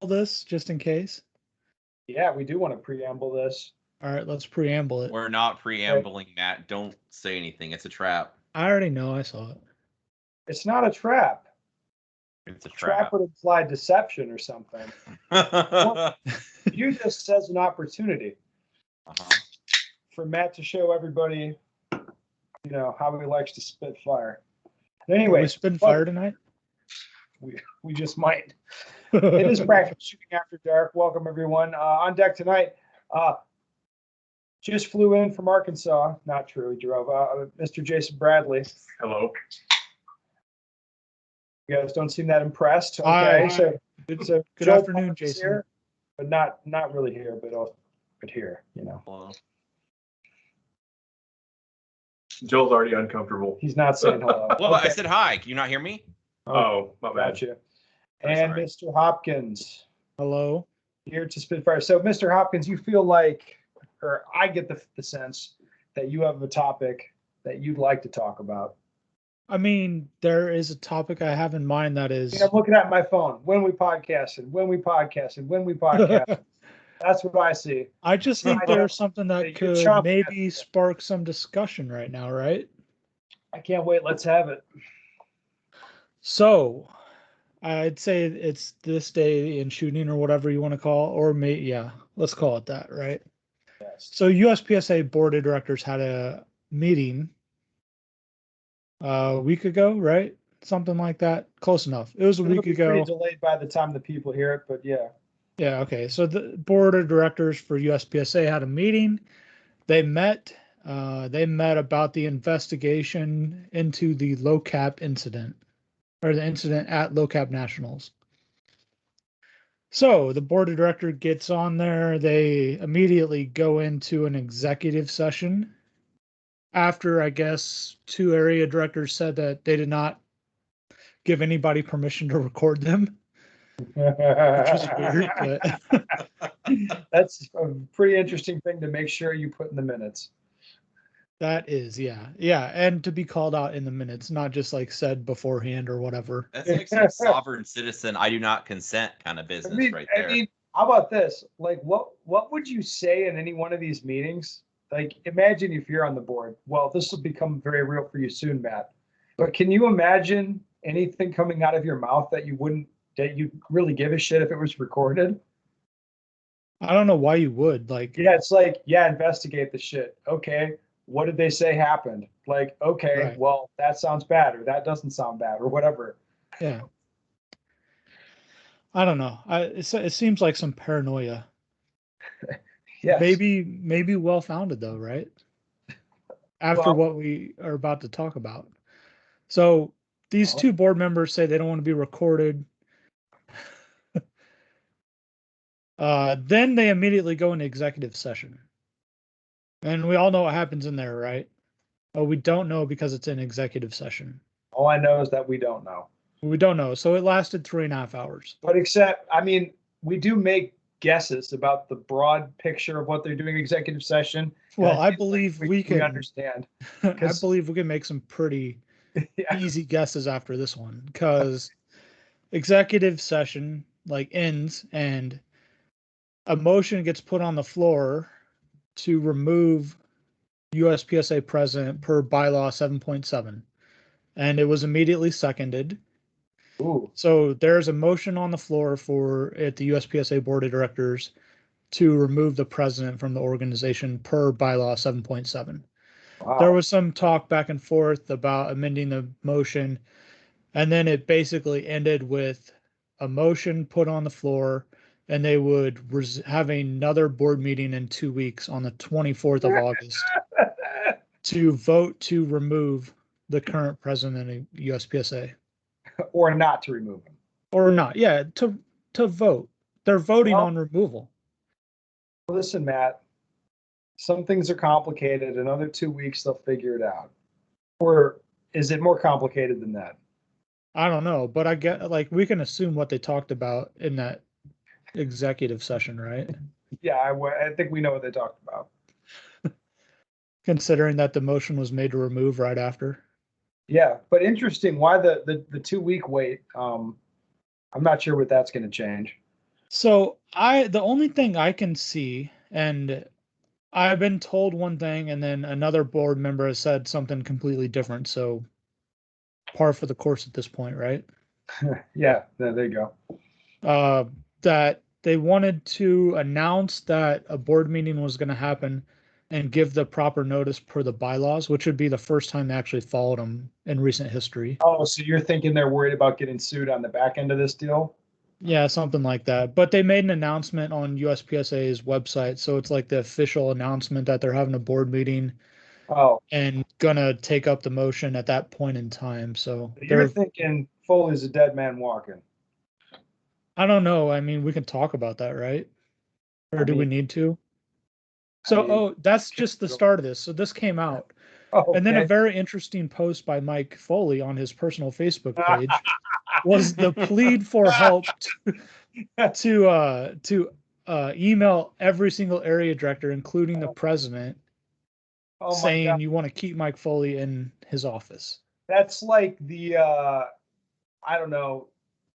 this just in case? Yeah, we do want to preamble this. All right, let's preamble it. We're not preambling, Matt. Don't say anything. It's a trap. I already know. I saw it. It's not a trap. It's a Trap trap. would imply deception or something. Uh-huh. You just says an opportunity for Matt to show everybody, how he likes to spit fire. Anyway, we spin fire tonight. We just might. It is Practical Shooting After Dark. Welcome everyone. On deck tonight, just flew in from Arkansas. Not true. He drove. Mr. Jason Bradley. Hello. You guys don't seem that impressed. Hi. Okay, so Good Joel afternoon, Parks Jason. here, but not really here, but here. Hello. Joel's already uncomfortable. He's not saying hello. Well, Okay. I said hi. Can you not hear me? Oh, my bad. Gotcha. I'm And sorry. Mr. Hopkins Hello. here to Spitfire. So, Mr. Hopkins, you feel like, or I get the sense that you have a topic that you'd like to talk about. I mean, there is a topic I have in mind that is. I'm looking at my phone. When we podcasted. That's what I see. I just think I know. there's something that You're could chomping at maybe it. spark some discussion right now, right? I can't wait. Let's have it. So, I'd say it's this day in shooting or whatever you want to call, or let's call it that, right? Yes. So, USPSA board of directors had a meeting a week ago, right? Something like that. Close enough. It was a It'll week be ago. pretty delayed by the time the people hear it, but yeah. Yeah, okay. So the board of directors for USPSA had a meeting. They met. They met about the investigation into the low cap incident, or the incident at Low Cap Nationals. So the board of directors gets on there. They immediately go into an executive session after, I guess, two area directors said that they did not give anybody permission to record them, which is weird, but That's a pretty interesting thing to make sure you put in the minutes. that is, yeah. And to be called out in the minutes, not just like said beforehand or whatever. That's like some sovereign citizen, I do not consent kind of business right there. I mean, how about this? Like, what would you say in any one of these meetings? Like, imagine if you're on the board. Well, this will become very real for you soon, Matt. But can you imagine anything coming out of your mouth that you'd really give a shit if it was recorded? I don't know why you would. Like, Yeah, it's like, yeah, investigate the shit. Okay, what did they say happened? Like, okay, Right. well, that sounds bad, or that doesn't sound bad, or whatever. yeah. I don't know. It seems like some paranoia. Yes. Maybe well founded though, right? After Well- what we are about to talk about. So these two board members say they don't want to be recorded. Then they immediately go into executive session. And we all know what happens in there, right? Oh, we don't know because it's in executive session. All I know is that we don't know. We don't know. So it lasted 3.5 hours. But we do make guesses about the broad picture of what they're doing in executive session. Well, And I feel believe like we can understand. I 'Cause- believe we can make some pretty Yeah. easy guesses after this one because executive session ends and a motion gets put on the floor to remove USPSA president per bylaw 7.7, and it was immediately seconded. Ooh. So there's a motion on the floor at the USPSA board of directors to remove the president from the organization per bylaw 7.7. Wow. There was some talk back and forth about amending the motion, and then it basically ended with a motion put on the floor, and they would have another board meeting in 2 weeks on the 24th of August to vote to remove the current president of USPSA. Or not to remove him. Or not, yeah, to vote. They're voting Well- on removal. Listen, Matt, some things are complicated. Another 2 weeks, they'll figure it out. Or is it more complicated than that? I don't know, but I get we can assume what they talked about in that executive session, right? Yeah, I think we know what they talked about. Considering that the motion was made to remove right after. Yeah, but interesting. Why the 2 week wait? I'm not sure what that's going to change. So the only thing I can see, and I've been told one thing, and then another board member has said something completely different. So par for the course at this point, right? Yeah, there you go. That they wanted to announce that a board meeting was going to happen and give the proper notice per the bylaws, which would be the first time they actually followed them in recent history. Oh, so you're thinking they're worried about getting sued on the back end of this deal? Yeah, something like that. But they made an announcement on USPSA's website, so it's like the official announcement that they're having a board meeting Oh, and gonna take up the motion at that point in time. So you're they're, thinking Foley's a dead man walking. I don't know. I mean, we can talk about that, right? Or I do we mean, need to? So, oh, that's just the start of this. So this came out. oh, And then a okay. very interesting post by Mike Foley on his personal Facebook page was the plead for help to email every single area director, including the president, Oh my God. saying you want to keep Mike Foley in his office. That's like the I don't know.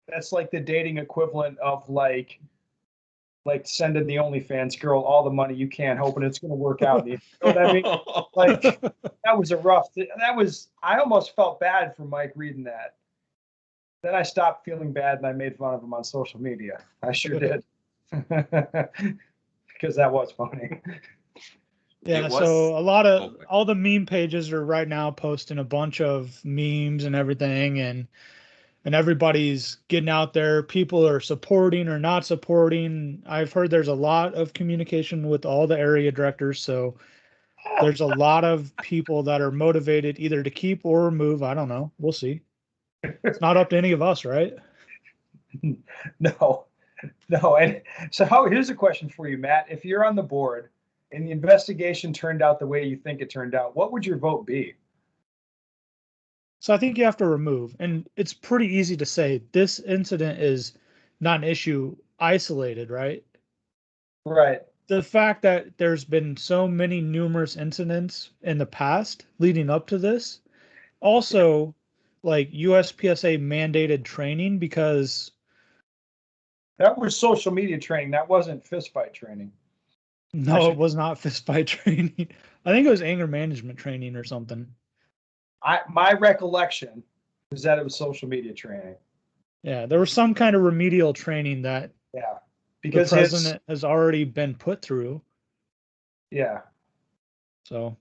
That's like the dating equivalent of like sending the OnlyFans girl all the money you can, hoping it's going to work out. You know what I mean? Like that was a rough. That was. I almost felt bad for Mike reading that. Then I stopped feeling bad and I made fun of him on social media. I sure did. Because that was funny. Yeah, It was- so a lot of Okay. all the meme pages are right now posting a bunch of memes and everything, and everybody's getting out there. People are supporting or not supporting. I've heard there's a lot of communication with all the area directors, so there's a lot of people that are motivated either to keep or remove. I don't know. We'll see. It's not up to any of us, right? No, no. And so here's a question for you, Matt. If you're on the board and the investigation turned out the way you think it turned out, what would your vote be? So I think you have to remove, and it's pretty easy to say this incident is not an issue isolated, right? Right. The fact that there's been so many numerous incidents in the past leading up to this, also like USPSA mandated training, because That was social media training. That wasn't fistfight training. no, it was not fist fight training. I think it was anger management training or something. My recollection is that it was social media training. Yeah, there was some kind of remedial training that Yeah. the Because president has already been put through. yeah. So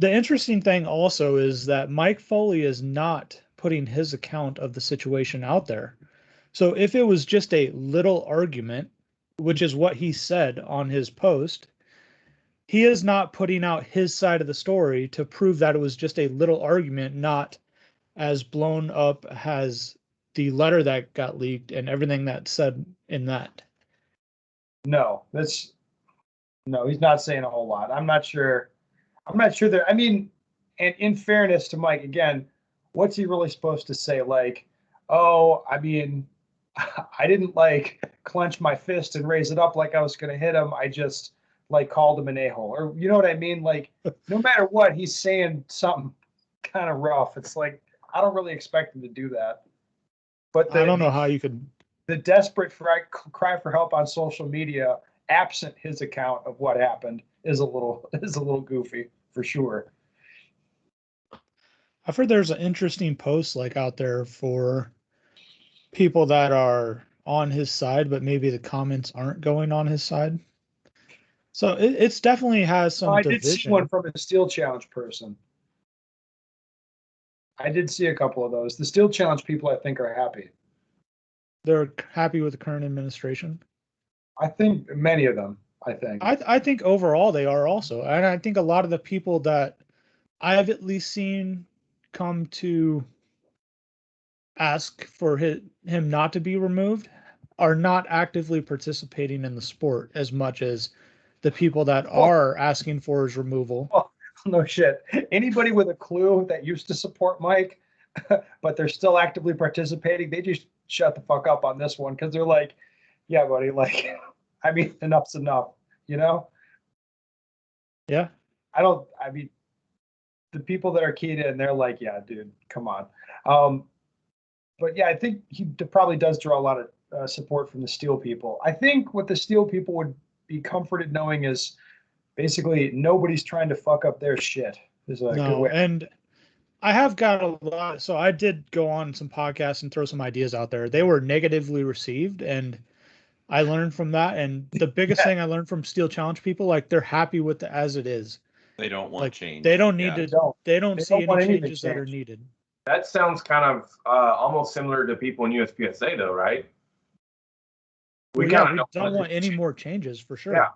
the interesting thing also is that Mike Foley is not putting his account of the situation out there. So if it was just a little argument, which is what he said on his post, he is not putting out his side of the story to prove that it was just a little argument, not as blown up as the letter that got leaked and everything that's said in that. No, he's not saying a whole lot. I'm not sure that, I mean, and in fairness to Mike, again, what's he really supposed to say? Like, oh, I mean, I didn't like clench my fist and raise it up like I was going to hit him. I just like called him an a-hole, or you know what I mean? Like, no matter what, he's saying something kind of rough. It's like, I don't really expect him to do that. But I don't know how you could. the desperate cry for help on social media, absent his account of what happened, is a little goofy for sure. I've heard there's an interesting post like out there for people that are on his side, but maybe the comments aren't going on his side. So it's definitely has some I did see division. one from a Steel Challenge person. I did see a couple of those. The Steel Challenge people, I think, are happy. They're happy with the current administration. I think many of them. I think. I think overall they are also, and I think a lot of the people that I have at least seen come to ask for him not to be removed are not actively participating in the sport as much as the people that are asking for his removal. Oh, no shit. Anybody with a clue that used to support Mike, but they're still actively participating, they just shut the fuck up on this one because they're like, yeah, buddy, like, I mean, enough's enough, you know? Yeah. I mean, the people that are keyed in, they're like, yeah, dude, come on. But yeah, I think he probably does draw a lot of support from the Steel people. I think what the Steel people would be comforted knowing is basically nobody's trying to fuck up their shit. Is a good No, way. and I have got a lot. So I did go on some podcasts and throw some ideas out there. They were negatively received, and I learned from that. And the biggest Yeah. thing I learned from Steel Challenge people, like they're happy with it as it is. They don't want Like change. they don't need Yeah. to. They don't They see don't want any anything changes that are changed. needed. That sounds kind of almost similar to people in USPSA, though, right? Well, yeah, kinda we don't want any change. more changes for sure. Yeah.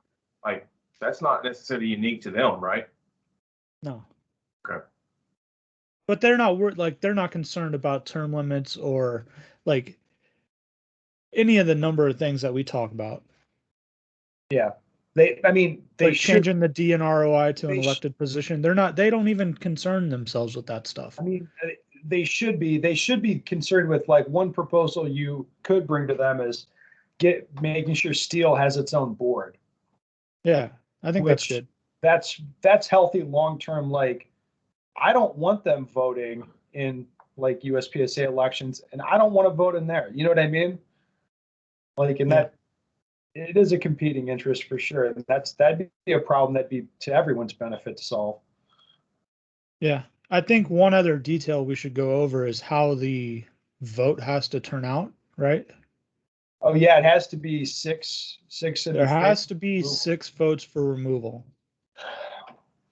Like, that's not necessarily unique to them, right? No. Okay. But they're not they're not concerned about term limits or like any of the number of things that we talk about. Yeah. They Like should. changing the DNROI to an they sh- elected position. They don't even concern themselves with that stuff. They should be concerned with like one proposal you could bring to them is making sure Steel has its own board. Yeah, I think that's Which- good. That's healthy long-term. Like, I don't want them voting in like USPSA elections, and I don't want to vote in there. You know what I mean? Like, and Yeah. that it is a competing interest for sure. And that'd be a problem that'd be to everyone's benefit to solve. Yeah. I think one other detail we should go over is how the vote has to turn out, right? Oh yeah, it has to be six. There has to be 6 votes for removal.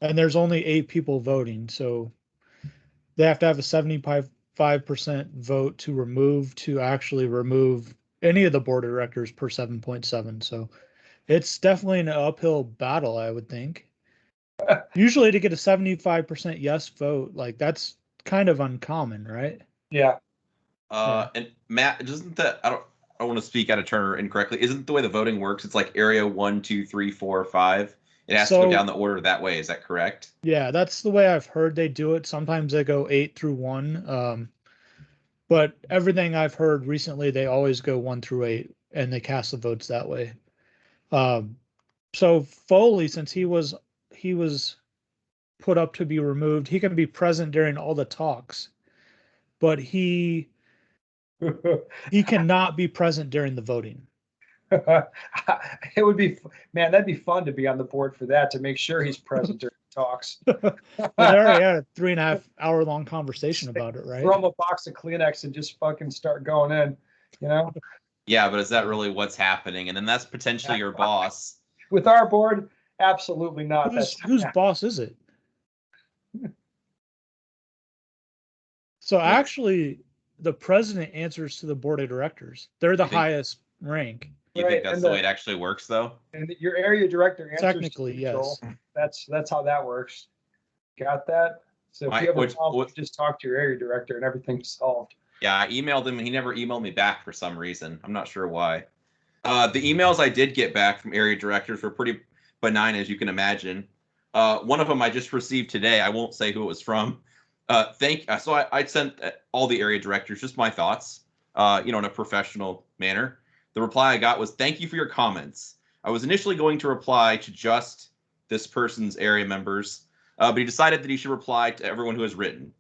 And there's only 8 people voting, so they have to have a 75% vote to actually remove any of the board of directors per 7.7. So it's definitely an uphill battle, I would think. Usually to get a 75% yes vote, like that's kind of uncommon, right? Yeah. And Matt, doesn't that I don't want to speak out of turn or incorrectly. Isn't the way the voting works? It's like area 1, 2, 3, 4, 5. It has to So- go down the order that way. Is that correct? Yeah, that's the way I've heard they do it. Sometimes they go 8 through 1. But everything I've heard recently, they always go 1 through 8 and they cast the votes that way. So Foley, since he was put up to be removed, he can be present during all the talks, but he cannot be present during the voting. It would be, man, that'd be fun to be on the board for that, to make sure he's present during talks. Well, they already had a 3.5 hour long conversation about it, right? Throw him a box of Kleenex and just fucking start going in, you know? Yeah, but is that really what's happening? And then that's potentially your boss. With our board, absolutely not. Whose boss is it? So actually, the president answers to the board of directors. They're the You think- highest rank. You Right, think that's and the way it actually works, though? And your area director answers. Technically, to you, Joel. yes. That's how that works. Got that? So if Right, you have a which- problem, what- just talk to your area director and everything's solved. Yeah, I emailed him and he never emailed me back for some reason. I'm not sure why. The emails I did get back from area directors were pretty benign, as you can imagine. One of them I just received today. I won't say who it was from. So I sent all the area directors just my thoughts, in a professional manner. The reply I got was, "Thank you for your comments. I was initially going to reply to just this person's area members, but he decided that he should reply to everyone who has written.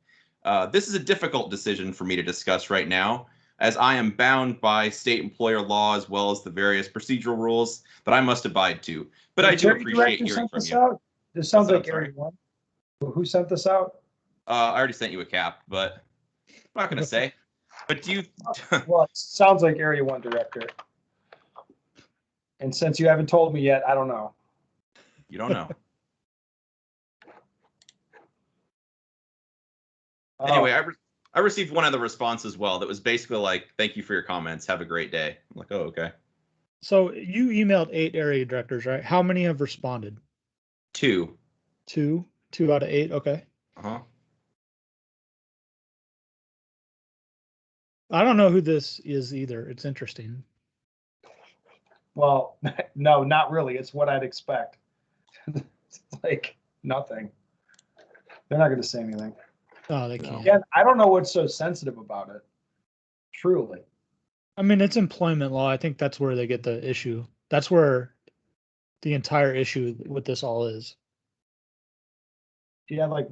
This is a difficult decision for me to discuss right now, as I am bound by state employer law as well as the various procedural rules that I must abide to. But I Did do area appreciate director hearing sent from this you." out? This sounds What's like that? I'm Area 1. Who sent this out? I already sent you a cap, but I'm not going to say. But do you? Well, it sounds like Area 1 director. And since you haven't told me yet, I don't know. You don't know. Oh, Anyway, I received one of the response as well that was basically like, "Thank you for your comments. Have a great day." I'm like, "Oh, okay." So you emailed 8 area directors, right? How many have responded? 2. 2? 2 out of 8? Okay. Uh-huh. I don't know who this is either. It's interesting. well, no, not really. It's what I'd expect. It's like nothing. They're not going to say anything. Oh, they No. can't. Again, I don't know what's so sensitive about it. Truly. I mean, it's employment law. I think that's where they get the issue. That's where the entire issue with this all is. Yeah, like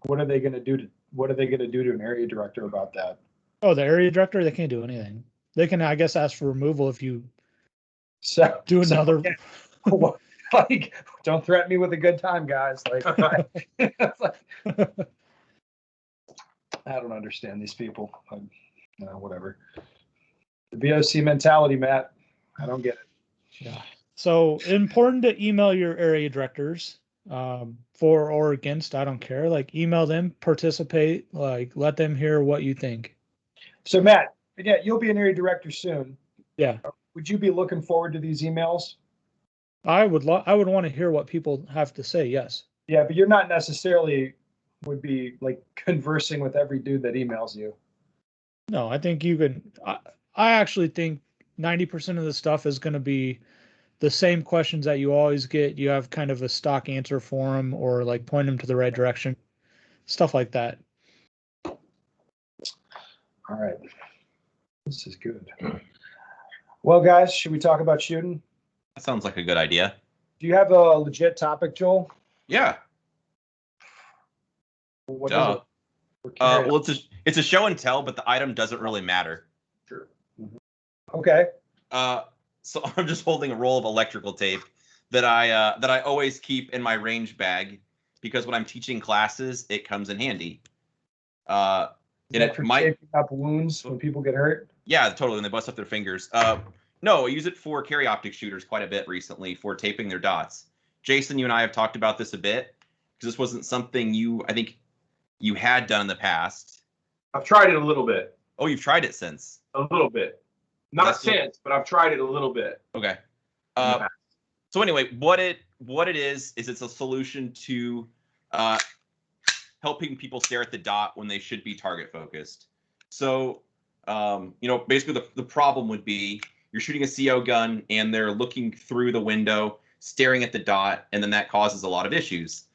what are they going to do to an area director about that? Oh, the area director, they can't do anything. They can, I guess, ask for removal if you So do so, another. yeah, well, like, don't threaten me with a good time, guys. Like, it's like, I don't understand these people. Whatever. The VOC mentality, Matt. I don't get it. Yeah. So important to email your area directors, for or against. I don't care. Like email them, participate, like let them hear what you think. So, Matt, yeah, you'll be an area director soon. Yeah. Would you be looking forward to these emails? I would want to hear what people have to say. Yes. Yeah, but you're not necessarily would be like conversing with every dude that emails you. No, I think you can. I actually think 90% of the stuff is going to be the same questions that you always get. You have kind of a stock answer for them or like point them to the right direction, stuff like that. All right. This is good. Well, guys, should we talk about shooting? That sounds like a good idea. Do you have a legit topic, Joel? Yeah. What Duh. is it? We're carrying- Well, it's a show and tell, but the item doesn't really matter. Sure. Okay. So I'm just holding a roll of electrical tape that I always keep in my range bag because when I'm teaching classes, it comes in handy. And Is that it for might, taping up wounds when people get hurt? yeah, totally. When they bust up their fingers. No, I use it for carry optic shooters quite a bit recently for taping their dots. Jason, you and I have talked about this a bit because this wasn't something I think you had done in the past. I've tried it a little bit. Oh, you've tried it since. A little bit. Not That's good. since, but I've tried it a little bit. Okay. Yeah. So anyway, what it is it's a solution to helping people stare at the dot when they should be target focused. So basically the problem would be you're shooting a CO gun and they're looking through the window, staring at the dot, and then that causes a lot of issues.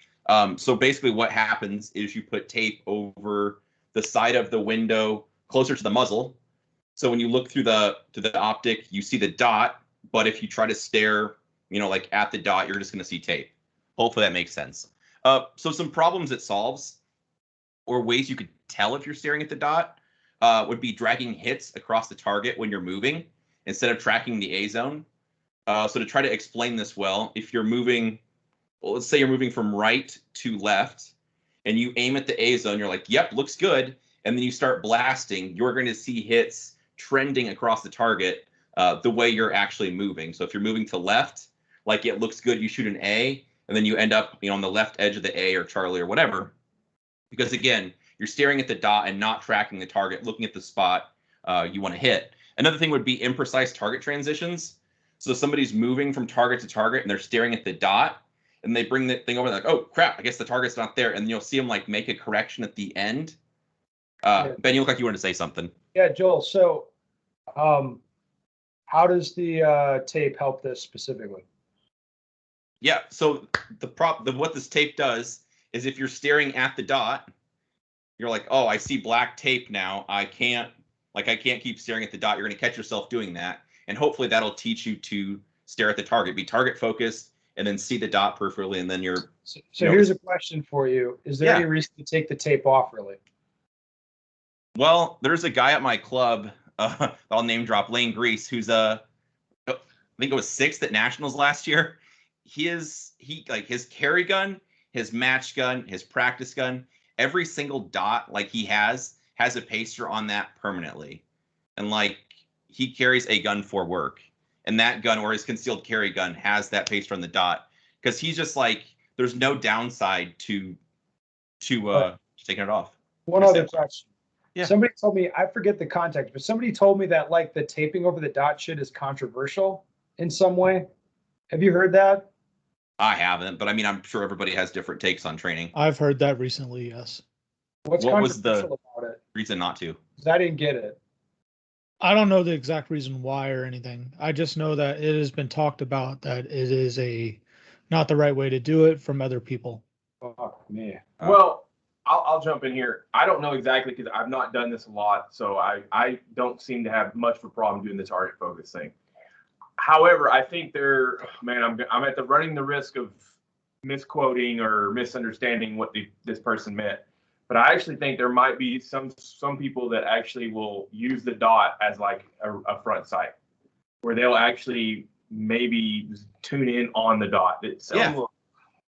So basically what happens is you put tape over the side of the window closer to the muzzle. So when you look through the optic, you see the dot, but if you try to stare, like at the dot, you're just going to see tape. Hopefully that makes sense. So some problems it solves, or ways you could tell if you're staring at the dot, would be dragging hits across the target when you're moving instead of tracking the A zone. So to try to explain this well, if you're moving, well, let's say you're moving from right to left, and you aim at the A zone, you're like, yep, looks good. And then you start blasting, you're going to see hits trending across the target the way you're actually moving. So if you're moving to left, like it looks good, you shoot an A, and then you end up on the left edge of the A or Charlie or whatever. Because again, you're staring at the dot and not tracking the target, looking at the spot you want to hit. Another thing would be imprecise target transitions. So somebody's moving from target to target and they're staring at the dot, and they bring the thing over, like, oh crap, I guess the target's not there. And you'll see them like make a correction at the end. Ben, you look like you wanted to say something. Yeah, Joel. So, how does the tape help this specifically? Yeah. So what this tape does is if you're staring at the dot, you're like, oh, I see black tape now. I can't keep staring at the dot. You're going to catch yourself doing that. And hopefully that'll teach you to stare at the target, be target focused, and then see the dot peripherally. And then you're. So here's a question for you. Is there any reason to take the tape off, really? Well, there's a guy at my club, I'll name drop, Lane Grease, who's I think it was 6th at Nationals last year. His carry gun, his match gun, his practice gun, every single dot like he has a paster on that permanently. And like he carries a gun for work. And that gun or his concealed carry gun has that paster on the dot. Because he's just like, there's no downside to taking it off. One other question. Yeah. Somebody told me, I forget the context, but somebody told me that like the taping over the dot shit is controversial in some way. Have you heard that? I haven't, but I mean, I'm sure everybody has different takes on training. I've heard that recently. Yes. What's What was the controversial about it? reason not to? 'Cause I didn't get it. I don't know the exact reason why or anything. I just know that it has been talked about that it is not the right way to do it from other people. Fuck me. Well, I'll jump in here. I don't know exactly because I've not done this a lot, so I don't seem to have much of a problem doing the target focus thing. However, I think I'm at running the risk of misquoting or misunderstanding what this person meant. But I actually think there might be some people that actually will use the dot as like a front sight, where they'll actually maybe tune in on the dot itself.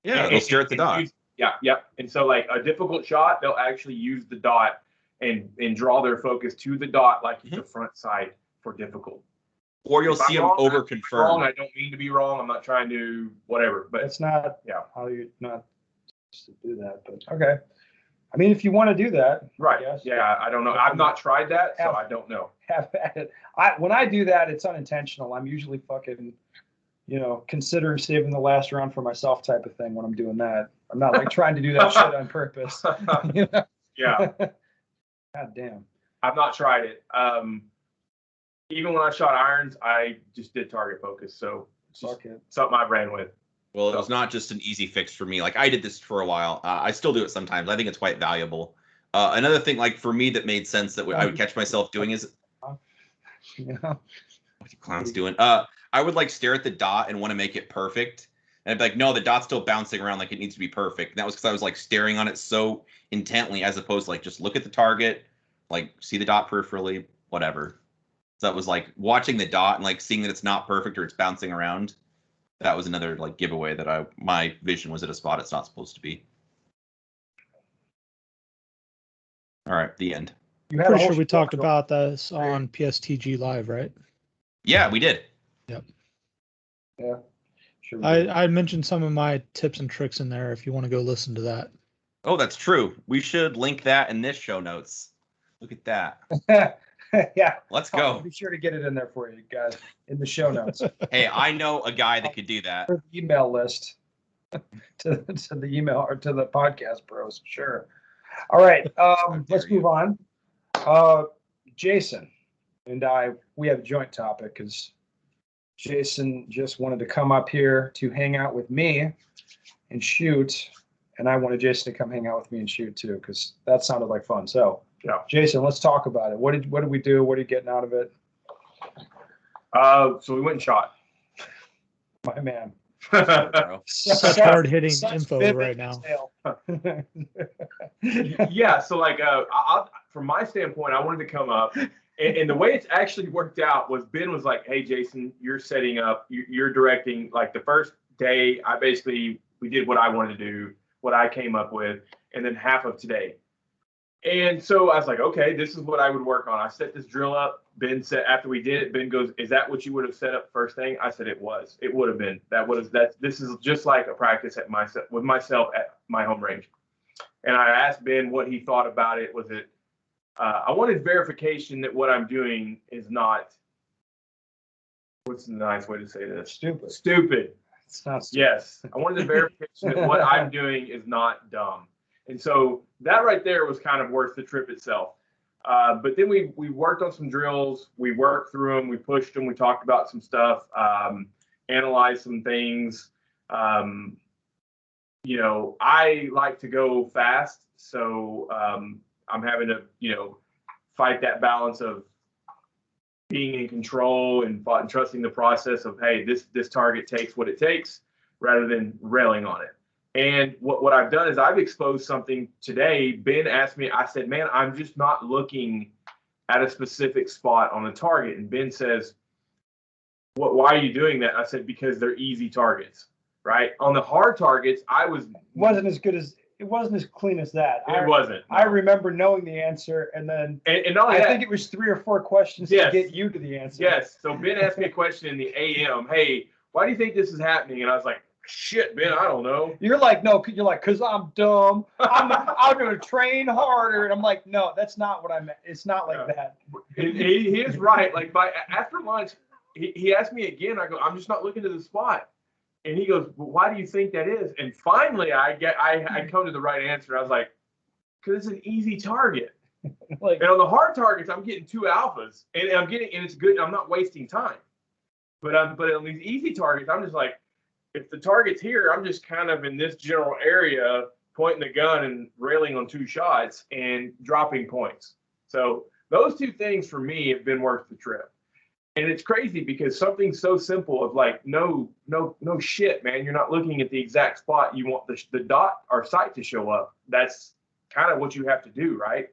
Yeah, they'll stare at the dot. Yep. And so like a difficult shot, they'll actually use the dot and draw their focus to the dot like it's a front sight for difficult. Or you'll see them over confirm. I don't mean to be wrong. I'm not trying to whatever, but It's not yeah, how you're not supposed to do that, but okay. I mean, if you want to do that, right. Yes. Yeah, I don't know. I've not tried that, so I don't know. have at it. When I do that, it's unintentional. I'm usually fucking, considering saving the last round for myself type of thing when I'm doing that. I'm not like trying to do that shit on purpose. Yeah. God damn. I've not tried it. Even when I shot irons, I just did target focus. So it's just Fuck it. something I ran with. Well, it was not just an easy fix for me. Like I did this for a while. I still do it sometimes. I think it's quite valuable. Another thing, like for me, that made sense that I would catch myself doing is, Yeah. what are you clowns doing? I would like stare at the dot and want to make it perfect, and I'd be like, no, the dot's still bouncing around like it needs to be perfect. And that was because I was like staring on it so intently, as opposed to like just look at the target, like see the dot peripherally, whatever. So that was like watching the dot and like seeing that it's not perfect or it's bouncing around. That was another like giveaway that my vision was at a spot it's not supposed to be. All right, the end. Pretty sure we talked about this on PSTG Live, right? Yeah, we did. Yep. Yeah. Sure. I mentioned some of my tips and tricks in there if you want to go listen to that. Oh, that's true. We should link that in this show notes. Look at that. Yeah. Let's I'll go. be sure to get it in there for you guys in the show notes. Hey, I know a guy that could do that. For the email list to the email or to the podcast bros. Sure. All right. Let's move on. Jason and we have a joint topic because Jason just wanted to come up here to hang out with me and shoot. And I wanted Jason to come hang out with me and shoot too, because that sounded like fun. So yeah, Jason, let's talk about it. What did we do? What are you getting out of it? So we went and shot. My man. Such hard hitting info right now. Yeah, so like from my standpoint, I wanted to come up, and the way it's actually worked out was Ben was like, "Hey, Jason, you're setting up, you're directing." Like the first day, we did what I wanted to do, what I came up with, and then half of today. And so I was like, okay, this is what I would work on. I set this drill up. Ben said, after we did it, Ben goes, "Is that what you would have set up first thing?" I said, it was. It would have been. This is just like a practice with myself at my home range. And I asked Ben what he thought about it. Was it, I wanted verification that what I'm doing is not, what's the nice way to say this? Stupid. It's not stupid. Yes. I wanted the verification that what I'm doing is not dumb. And so that right there was kind of worth the trip itself. But then we worked on some drills. We worked through them. We pushed them. We talked about some stuff, analyzed some things. I like to go fast. So I'm having to, fight that balance of being in control and trusting the process of, hey, this target takes what it takes rather than railing on it. And what I've done is I've exposed something today. Ben asked me, I said, man, I'm just not looking at a specific spot on a target. And Ben says, why are you doing that? I said, because they're easy targets, right? On the hard targets, it wasn't as clean as that. It wasn't. No. I remember knowing the answer, and then I think it was 3 or 4 questions to get you to the answer. Yes. So Ben asked me a question in the AM, hey, why do you think this is happening? And I was like, shit, Ben, I don't know. You're like, no, you're like, because I'm dumb. I'm going to train harder. And I'm like, no, that's not what I meant. It's not like that. He is right. Like after lunch, he asked me again. I go, I'm just not looking to the spot. And he goes, well, why do you think that is? And finally, I come to the right answer. I was like, because it's an easy target. And on the hard targets, I'm getting 2 alphas, and it's good. I'm not wasting time. But on these easy targets, I'm just like, if the target's here, I'm just kind of in this general area, pointing the gun and railing on 2 shots and dropping points. So those 2 things for me have been worth the trip. And it's crazy because something so simple of like, no shit, man. You're not looking at the exact spot you want the dot or sight to show up. That's kind of what you have to do, right?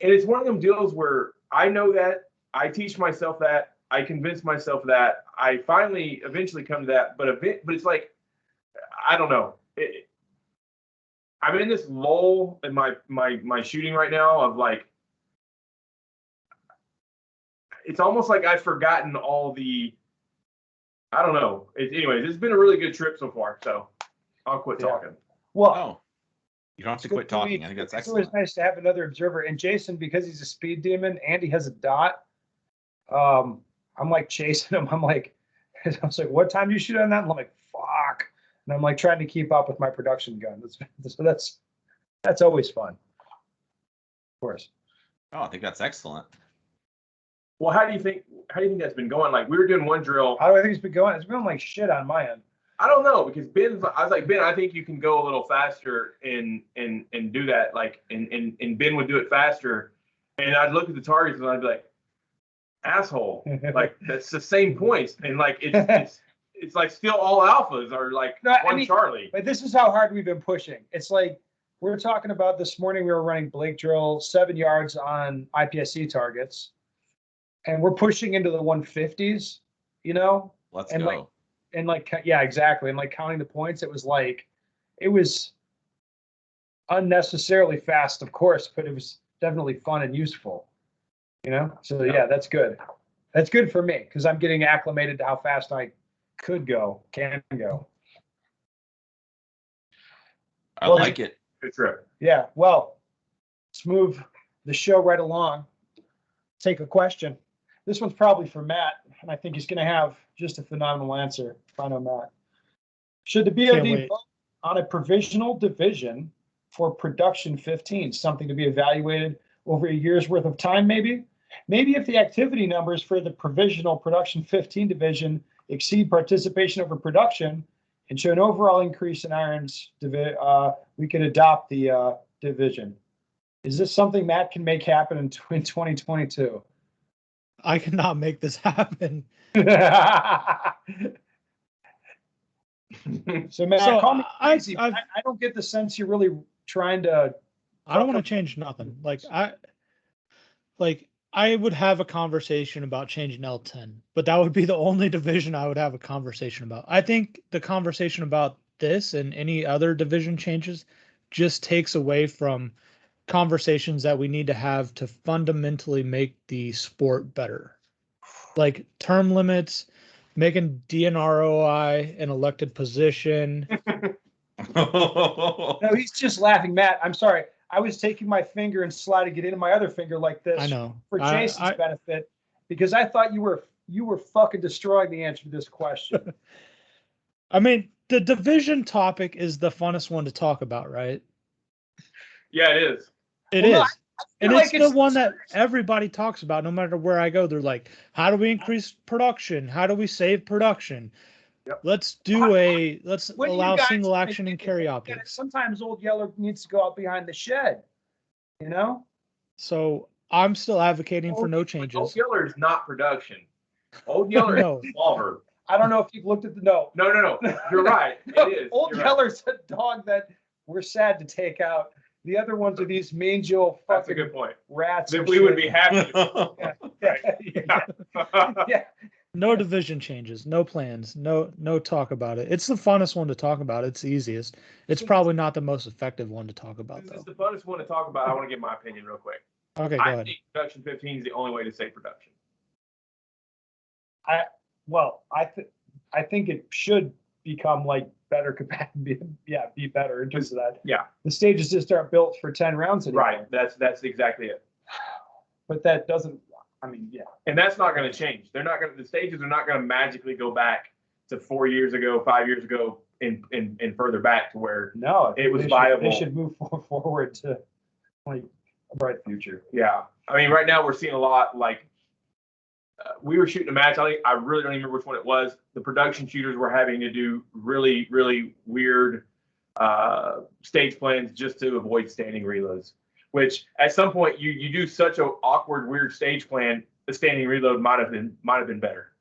And it's one of them deals where I know that, I teach myself that, I convince myself that, I finally eventually come to that, but it's like, I don't know. I'm in this lull in my shooting right now of like, it's almost like I've forgotten all the, I don't know. Anyways, it's been a really good trip so far, so I'll quit talking. Well, Oh, you don't have to it's good quit for me. talking. I think that's It's always excellent. nice to have another observer. And Jason, because he's a speed demon, Andy has a dot. I'm like chasing him. I'm like, I was like, what time do you shoot on that? And I'm like, fuck. And I'm like trying to keep up with my production gun. So that's always fun. Of course. Oh, I think that's excellent. Well, how do you think that's been going? Like we were doing one drill. How do I think it's been going? It's been going like shit on my end. I don't know because I was like, Ben, I think you can go a little faster and do that. Like, and Ben would do it faster. And I'd look at the targets and I'd be like, asshole. Like, that's the same points. And like, it's like still all alphas are like Charlie. But this is how hard we've been pushing. It's like, we were talking about this morning, we were running Blake drill 7 yards on IPSC targets. And we're pushing into the 150s, you know? Let's And go. Yeah, exactly. And like counting the points, it was unnecessarily fast, of course, but it was definitely fun and useful, you know? So yeah, that's good. That's good for me because I'm getting acclimated to how fast I can go. I like it. Good trip. Yeah. Well, let's move the show right along. Take a question. This one's probably for Matt, and I think he's going to have just a phenomenal answer. If I know Matt. Should the Can't BOD wait. vote on a provisional division for production 15, something to be evaluated over a year's worth of time, maybe? Maybe if the activity numbers for the provisional production 15 division exceed participation over production and show an overall increase in irons, we could adopt the division. Is this something Matt can make happen in 2022? I cannot make this happen. So Matt, So, call me crazy. I've- I don't get the sense you're really trying to. I don't want to change nothing. I would have a conversation about changing L10, but that would be the only division I would have a conversation about. I think the conversation about this and any other division changes just takes away from conversations that we need to have to fundamentally make the sport better. Like term limits, making DNROI an elected position. No, he's just laughing, Matt. I'm sorry. I was taking my finger and sliding it into my other finger like this I know. for Jason's benefit because I thought you were fucking destroying the answer to this question. I mean, the division topic is the funnest one to talk about, right? Yeah, it is. It Well, no, is. And like it's the one that everybody talks about no matter where I go. They're like, how do we increase production? How do we save production? Yep. Let's When you allow guys single make action and it, carry get it. optics. Sometimes Old Yeller needs to go out behind the shed, you know? So I'm still advocating for no Old changes. Yeller is not production. Old Yeller No. is Revolver. I don't know if you've looked at the note. No. You're right. It is. Old You're right. Yeller's a dog that we're sad to take out. The other ones are these mangy That's a fucking good point. rats. Then and we would shit. be happy. Yeah. No division changes, no plans, no talk about it. It's the funnest one to talk about. It's the easiest. It's probably not the most effective one to talk about This is though. the funnest one to talk about. I want to give my opinion real quick. Okay, go I ahead. think production 15 is the only way to save production. Well, I think it should become like better capacity. Yeah, be better in terms of that. Yeah. The stages just aren't built for 10 rounds anymore. Right. That's exactly it. But that doesn't. I mean, yeah. And that's not going to change. The stages are not going to magically go back to 4 years ago, 5 years ago, and further back to where No, I think it was they viable. They should move forward to like a bright future. Yeah. I mean, right now we're seeing a lot like we were shooting a match. I really don't even remember which one it was. The production shooters were having to do really, really weird stage plans just to avoid standing reloads, which at some point you do such an awkward, weird stage plan, the standing reload might have been better.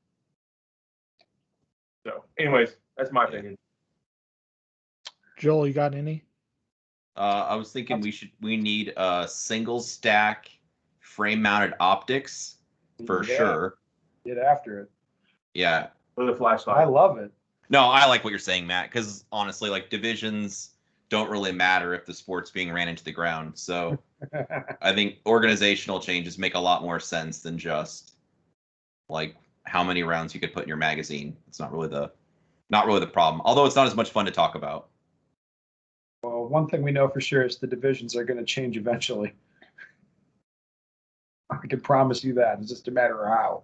So anyways, that's my opinion. Joel, you got any? I was thinking we need a single stack frame mounted optics for Yeah. sure. Get after it. Yeah. With a I flashlight. love it. No, I like what you're saying, Matt, because honestly, like divisions don't really matter if the sport's being ran into the ground. So I think organizational changes make a lot more sense than just like how many rounds you could put in your magazine. It's not really the problem. Although it's not as much fun to talk about. Well, one thing we know for sure is the divisions are going to change eventually. I can promise you that. It's just a matter of how.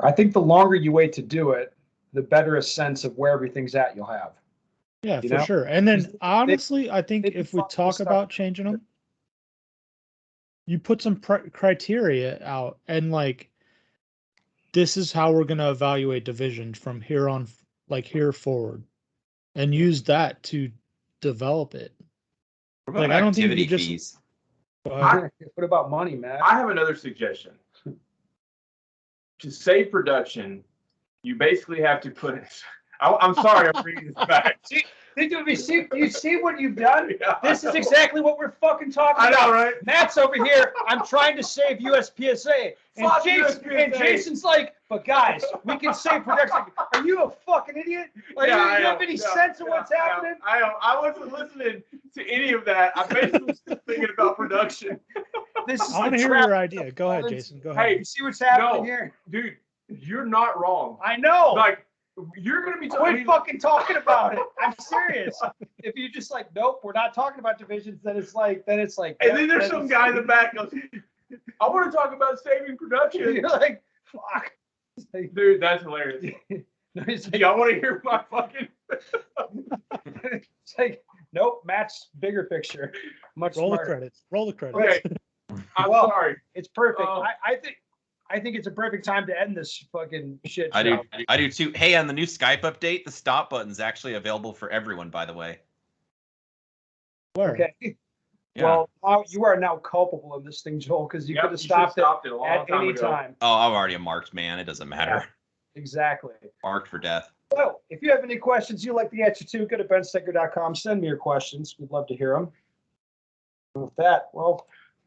I think the longer you wait to do it, the better a sense of where everything's at you'll have. Yeah, You for know? sure. And then They- honestly, I think they if we define talk stuff. about changing them, you put some criteria out and like, this is how we're going to evaluate divisions from here on, like here forward, and use that to develop it. What about Like, I don't think activity you just- fees? What about money, Matt? I have another suggestion. To save production, you basically have to put it. I'm sorry, I'm bringing this back. You see what you've done? Yeah. This is exactly what we're fucking talking I about. know, right? Matt's over here. I'm trying to save USPSA. And, Fuck and USPSA. Jason's like, but guys, we can save production. Are you a fucking idiot? Like, Yeah, you I have am. any Yeah, sense of yeah, what's happening? I am. I wasn't listening to any of that. I basically was just thinking about production. This is I want the to hear trap. your idea. Go ahead, Jason. Go ahead. Hey, You see what's happening No. here? Dude, you're not wrong. I know. Like, you're gonna be Quit fucking talking about it. I'm serious. If you just like, nope, we're not talking about divisions, then it's like, And then there's some guy in the back goes, I want to talk about saving production. You're like, fuck. It's like, Dude, that's hilarious. no, it's Do like, y'all want to hear my fucking? it's like, nope, Matt's bigger picture. Much Roll the smarter. credits. Roll the credits. Okay, I'm Well, sorry. It's perfect. Oh. I think it's a perfect time to end this fucking shit I show. do. I do too. Hey, on the new Skype update, the stop button's actually available for everyone. By the way. Where? Okay. Yeah. Well, now you are now culpable in this thing, Joel, because you Yep, could have you stopped it a long at time any ago. time. Oh, I'm already a marked man. It doesn't matter. Exactly. Marked for death. So, if you have any questions you'd like the answer to, go to benstinker.com. Send me your questions. We'd love to hear them. And with that, well,